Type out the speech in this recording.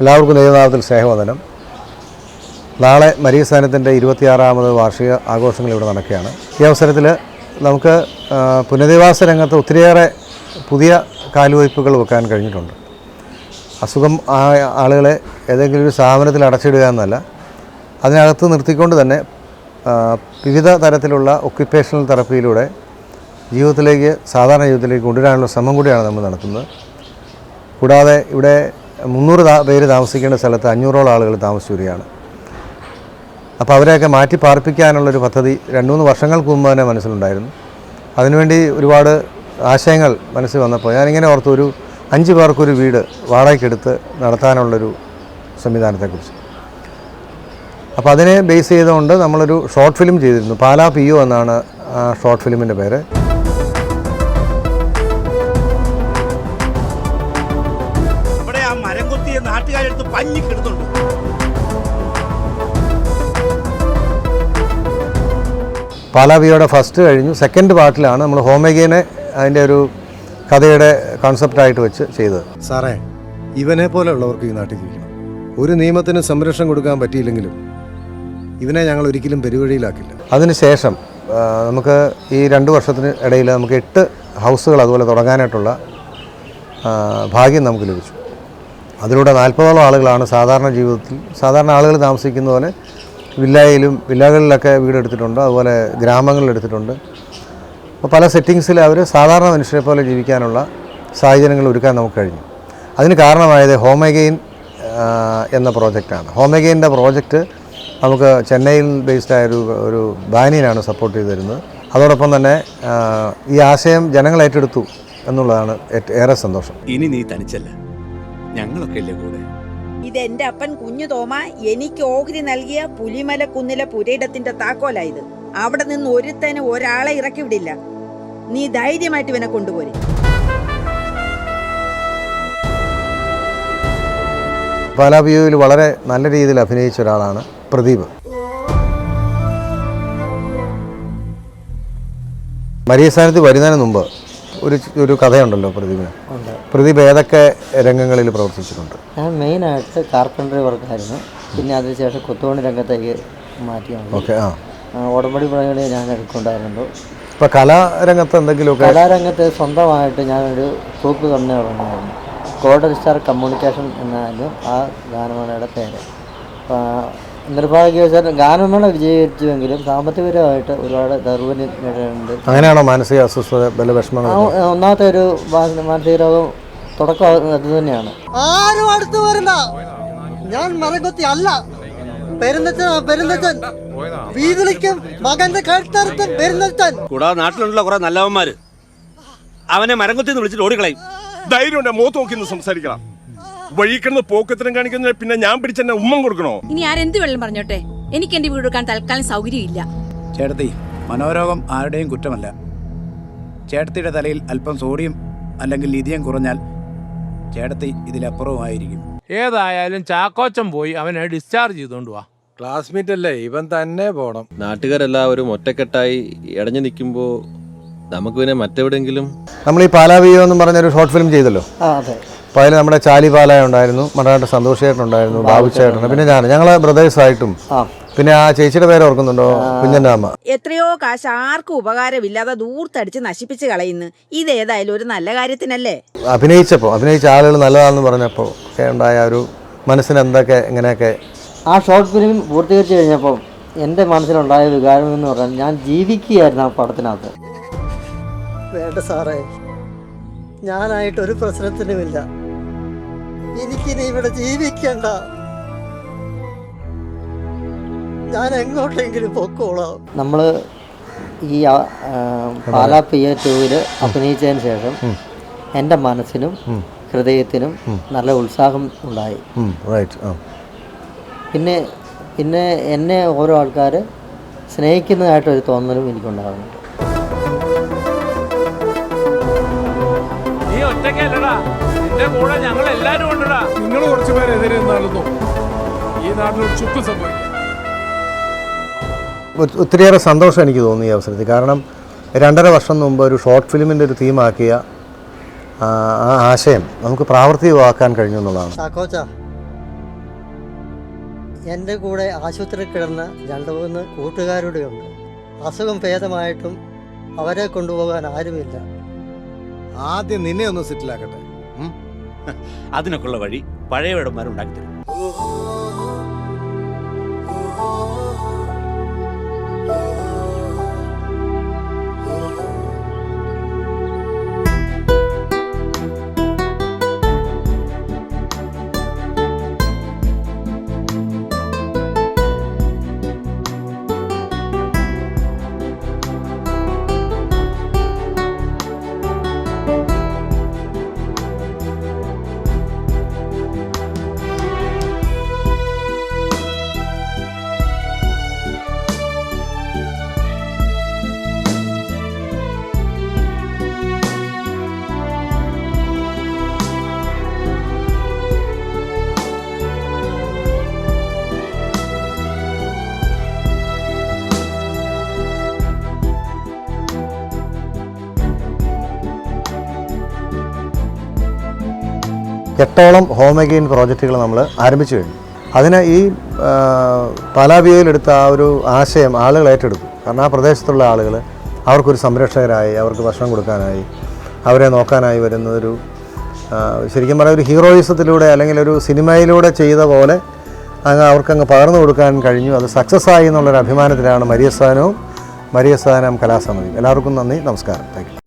എല്ലാവർക്കും ദൈവനാമത്തിൽ സ്നേഹവന്ദനം. നാളെ മരീസാനത്തിൻ്റെ 26ാമത് വാർഷിക ആഘോഷങ്ങൾ ഇവിടെ നടക്കുകയാണ്. ഈ അവസരത്തിൽ നമുക്ക് പുനരധിവാസ രംഗത്ത് ഒത്തിരിയേറെ പുതിയ കാൽവയ്പ്പുകൾ വെക്കാൻ കഴിഞ്ഞിട്ടുണ്ട്. അസുഖം ആളുകളെ ഏതെങ്കിലും ഒരു സ്ഥാപനത്തിൽ അടച്ചിടുക എന്നല്ല, അതിനകത്ത് നിർത്തിക്കൊണ്ട് തന്നെ വിവിധ തരത്തിലുള്ള ഒക്യുപ്പേഷണൽ തെറപ്പിയിലൂടെ സാധാരണ ജീവിതത്തിലേക്ക് കൊണ്ടുവരാനുള്ള ശ്രമം കൂടിയാണ് നമ്മൾ നടത്തുന്നത്. കൂടാതെ ഇവിടെ 300 പേര് താമസിക്കേണ്ട സ്ഥലത്ത് 500ഓളം ആളുകൾ താമസിച്ചു വരികയാണ്. അപ്പോൾ അവരെയൊക്കെ മാറ്റി പാർപ്പിക്കാനുള്ളൊരു പദ്ധതി 2-3 വർഷങ്ങൾക്ക് മുമ്പ് തന്നെ മനസ്സിലുണ്ടായിരുന്നു. അതിനുവേണ്ടി ഒരുപാട് ആശയങ്ങൾ മനസ്സിൽ വന്നപ്പോൾ ഞാനിങ്ങനെ ഓർത്തു, ഒരു 5 പേർക്കൊരു വീട് വാടകയ്ക്കെടുത്ത് നടത്താനുള്ളൊരു സംവിധാനത്തെക്കുറിച്ച്. അപ്പോൾ അതിനെ ബേസ് ചെയ്തുകൊണ്ട് നമ്മളൊരു ഷോർട്ട് ഫിലിം ചെയ്തിരുന്നു. പാലാ PO എന്നാണ് ആ ഷോർട്ട് ഫിലിമിൻ്റെ പേര്. നാട്ടുകാരെടുത്ത് പഞ്ഞിക്കെടുത്തുണ്ട്. പാലാ POയുടെ ഫസ്റ്റ് കഴിഞ്ഞു. സെക്കൻഡ് പാർട്ടിലാണ് നമ്മൾ ഹോം അഗെയിനെ അതിൻ്റെ ഒരു കഥയുടെ കോൺസെപ്റ്റായിട്ട് വെച്ച് ചെയ്തത്. സാറേ, ഇവനെ പോലെയുള്ളവർക്ക് ഈ നാട്ടിൽ ജീവിക്കണം. ഒരു നിയമത്തിന് സംരക്ഷണം കൊടുക്കാൻ പറ്റിയില്ലെങ്കിലും ഇവനെ ഞങ്ങൾ ഒരിക്കലും പെരുവഴിയിലാക്കില്ല. അതിനുശേഷം നമുക്ക് ഈ 2 വർഷത്തിന് ഇടയിൽ നമുക്ക് 8 ഹൗസുകൾ അതുപോലെ തുടങ്ങാനായിട്ടുള്ള ഭാഗ്യം നമുക്ക് ലഭിച്ചു. അതിലൂടെ 40ഓളം ആളുകളാണ് സാധാരണ ആളുകൾ താമസിക്കുന്ന പോലെ വില്ലകളിലൊക്കെ വീടെടുത്തിട്ടുണ്ട്, അതുപോലെ ഗ്രാമങ്ങളിലെടുത്തിട്ടുണ്ട്. അപ്പോൾ പല സെറ്റിങ്സിൽ അവർ സാധാരണ മനുഷ്യരെ പോലെ ജീവിക്കാനുള്ള സാഹചര്യങ്ങൾ ഒരുക്കാൻ നമുക്ക് കഴിഞ്ഞു. അതിന് കാരണമായത് ഹോം അഗെയിൻ എന്ന പ്രോജക്റ്റാണ്. ഹോം അഗെയിൻ്റെ പ്രോജക്റ്റ് നമുക്ക് ചെന്നൈയിൽ ബേസ്ഡായ ഒരു ബാനിയനാണ് സപ്പോർട്ട് ചെയ്ത് തരുന്നത്. അതോടൊപ്പം തന്നെ ഈ ആശയം ജനങ്ങൾ ഏറ്റെടുത്തു എന്നുള്ളതാണ് ഏറെ സന്തോഷം. ഇനി നീ തനിച്ചല്ല, ഞങ്ങളൊക്കെ അല്ലേ കൂടെ. ഇതെന്റെ അപ്പൻ കുഞ്ഞു തോമ എനിക്ക് ഓഹരി നൽകിയ പുലിമല കുന്നിലെ പുരയിടത്തിന്റെ താക്കോലായത്. അവിടെ നിന്ന് ഒരുത്തന് ഒരാളെ ഇറക്കി വിടില്ല. നീ ധൈര്യമായിട്ട് ഇവനെ കൊണ്ടുപോരെ. പാലാ POയിൽ വളരെ നല്ല രീതിയിൽ അഭിനയിച്ച ഒരാളാണ് പ്രദീപ്. മരീസാനത്തിൽ വരുന്നതിന് മുമ്പ് ഒരു കഥയുണ്ടല്ലോ പ്രദീപിന്. പ്രദീപ് ഏതൊക്കെ രംഗങ്ങളിൽ പ്രവർത്തിച്ചിട്ടുണ്ട്? ഞാൻ മെയിനായിട്ട് കാർപ്പൻട്രി വർക്കായിരുന്നു. പിന്നെ അതിനുശേഷം കൊത്തുപണി രംഗത്തേക്ക് മാറ്റിയാണ്. ഓക്കെ. ഉടമ്പടി പണികൾ ഞാൻ എടുക്കുന്നുണ്ടായിരുന്നു. ഇപ്പോൾ കലാരംഗത്ത് എന്തെങ്കിലുമൊക്കെ? കലാരംഗത്ത് സ്വന്തമായിട്ട് ഞാനൊരു ട്രൂപ്പ് തന്നെ തുടങ്ങിയായിരുന്നു. ഗോൾഡൻ സ്റ്റാർ കമ്മ്യൂണിക്കേഷൻ എന്നായിരുന്നു ആ ഗാനമേളയുടെ പേര്. നിർഭാഗ്യവശാൽ ഗാനമേള വിജയിച്ചുവെങ്കിലും സാമ്പത്തികപരമായിട്ട് ഒരുപാട് ദൗർബല്യം നേരിടുന്നുണ്ട്. അങ്ങനെയാണോ മാനസിക അസ്വസ്ഥത, വിഷമങ്ങൾ? ഒന്നാമത്തെ ഒരു മാനസിക രോഗം തുടക്കം അത് തന്നെയാണ്. ആരും അടുത്ത് വരണ്ട, ഞാൻ മരംകൊത്തി അല്ല, പെരുന്നച്ചൻ വീതിളിക്കും മകന്റെ കഴുത്തറുത്തും പെരുന്നച്ചൻ. കൂടാതെ നാട്ടിലുള്ള കുറെ നല്ലവന്മാര് അവനെ മരംകൊത്തി വിളിച്ചിട്ട് ഓടിക്കളയും. ധൈര്യം മുഖത്ത് നോക്കി സംസാരിക്കണം. വഴിക്കുന്ന പോക്കത്തിനും കാണിക്കുന്ന പിന്നെ ഞാൻ പിടിച്ചെന്നെ ഉമ്മം കൊടുക്കണോ? ഇനി ആരെന്ത് വെള്ളം പറഞ്ഞോട്ടെ, എനിക്ക് എന്റെ വീട് കൊടുക്കാൻ തൽക്കാലം സൗകര്യമില്ല. ചേട്ടത്തി, മനോരോഗം ആരുടെയും കുറ്റമല്ല. ചേട്ടത്തിയുടെ തലയിൽ അല്പം സോഡിയം അല്ലെങ്കിൽ ലിഥിയം കുറഞ്ഞാൽ ചേട്ടത്തി ഇതിലപ്പുറവുമായിരിക്കും. ഏതായാലും ചാക്കോച്ചൻ പോയി അവനെ ഡിസ്ചാർജ് ചെയ്തോണ്ട് വാ. ക്ലാസ്മേറ്റ് അല്ലേ, ഇവൻ തന്നെ പോണം. നാട്ടുകാരെല്ലാവരും ഒറ്റക്കെട്ടായി ഇടഞ്ഞു നിൽക്കുമ്പോൾ നമുക്ക് പിന്നെ മറ്റെവിടെയെങ്കിലും. നമ്മൾ ഈ പാലാ PO എന്നും പറഞ്ഞൊരു ഷോർട്ട് ഫിലിം ചെയ്തല്ലോ. അതെ. അപ്പോൾ അതിൽ നമ്മുടെ ചാലി പാലായ ഉണ്ടായിരുന്നു, മണ്ണാട്ട് സന്തോഷ് ചേട്ടനുണ്ടായിരുന്നു, ബാബു ചേട്ടൻ, പിന്നെ ഞങ്ങൾ ബ്രദേഴ്സായിട്ടും. പിന്നെ ആ ചേച്ചിയുടെ പേര് ഓർക്കുന്നുണ്ടോ? കുഞ്ഞൻ്റെ അമ്മ. എത്രയോ കാശ് ആർക്കും ഉപകാരമില്ലാതെ ദൂർത്തടിച്ച് നശിപ്പിച്ച് കളയുന്നു. ഇതേതായാലും ഒരു നല്ല കാര്യത്തിനല്ലേ. അഭിനയിച്ച ആളുകൾ നല്ലതാണെന്ന് പറഞ്ഞപ്പോൾ ഒക്കെ ഉണ്ടായ ഒരു മനസ്സിന് എന്തൊക്കെ ഇങ്ങനെയൊക്കെ. ആ ഷോർട്ട് ഫിലിം പൂർത്തീകരിച്ച് കഴിഞ്ഞപ്പോൾ എൻ്റെ മനസ്സിലുണ്ടായ വികാരം എന്ന് പറഞ്ഞാൽ ഞാൻ ജീവിക്കുകയായിരുന്നു ആ പടത്തിനകത്ത്. വേണ്ട സാറേ, ഞാനായിട്ടൊരു പ്രശ്നത്തിനുമില്ല. എനിക്കിനി ഇവിടെ ജീവിക്കണ്ട. ഞാൻ എങ്ങോട്ടെങ്കിലും പൊക്കോളാം. നമ്മൾ ഈ പാലാ PO2 അഭിനയിച്ചതിന് ശേഷം എൻ്റെ മനസ്സിനും ഹൃദയത്തിനും നല്ല ഉത്സാഹം ഉണ്ടായി. പിന്നെ എന്നെ ഓരോ ആൾക്കാർ സ്നേഹിക്കുന്നതായിട്ടൊരു തോന്നലും എനിക്കുണ്ടാകുന്നുണ്ട്. നീ ഒറ്റയ്ക്കല്ലടാ, നിന്റെ കൂടെ ഞങ്ങൾ എല്ലാരും ഉണ്ടടാ. നിങ്ങൾ കുറച്ചു പേര് എതിരെ നിന്നാലും ഈ നാട്ടിലൊരു ചുക്ക് സംഭവിക്കും. ഒത്തിരിയേറെ സന്തോഷം എനിക്ക് തോന്നി ഈ അവസരത്തിൽ. കാരണം 2.5 വർഷം മുമ്പ് ഒരു ഷോർട്ട് ഫിലിമിൻ്റെ ഒരു തീമാക്കിയ ആ ആശയം നമുക്ക് പ്രാവർത്തികമാക്കാൻ കഴിഞ്ഞു എന്നുള്ളതാണ്. എൻ്റെ കൂടെ ആശുപത്രിയിൽ കിടന്ന 2-3 കൂട്ടുകാരുടെ ഉണ്ട്. അസുഖം ഭേദമായിട്ടും അവരെ കൊണ്ടുപോകാൻ ആരുമില്ല. ആദ്യം നിന്നെ ഒന്ന് സെറ്റിലാക്കട്ടെ. അതിനൊക്കെയുള്ള വഴി പഴയ വേടന്മാരുണ്ടാക്കി തരും. എട്ടോളം ഹോം അഗെയിൻ പ്രോജക്റ്റുകൾ നമ്മൾ ആരംഭിച്ചു കഴിഞ്ഞു. അതിന് ഈ പാലാബിയയിലെടുത്ത ആ ഒരു ആശയം ആളുകൾ ഏറ്റെടുത്തു. കാരണം ആ പ്രദേശത്തുള്ള ആളുകൾ അവർക്കൊരു സംരക്ഷകരായി, അവർക്ക് ഭക്ഷണം കൊടുക്കാനായി, അവരെ നോക്കാനായി വരുന്നതൊരു ശരിക്കും പറഞ്ഞാൽ ഒരു ഹീറോയിസത്തിലൂടെ അല്ലെങ്കിൽ ഒരു സിനിമയിലൂടെ ചെയ്ത പോലെ അവർക്കങ്ങ് പകർന്നു കൊടുക്കാൻ കഴിഞ്ഞു. അത് സക്സസ് ആയി എന്നുള്ളൊരു അഭിമാനത്തിലാണ് മരിയസ്ഥാനവും മരിയസ്ഥാനം കലാസമിതിയും. എല്ലാവർക്കും നന്ദി, നമസ്കാരം, താങ്ക് യു.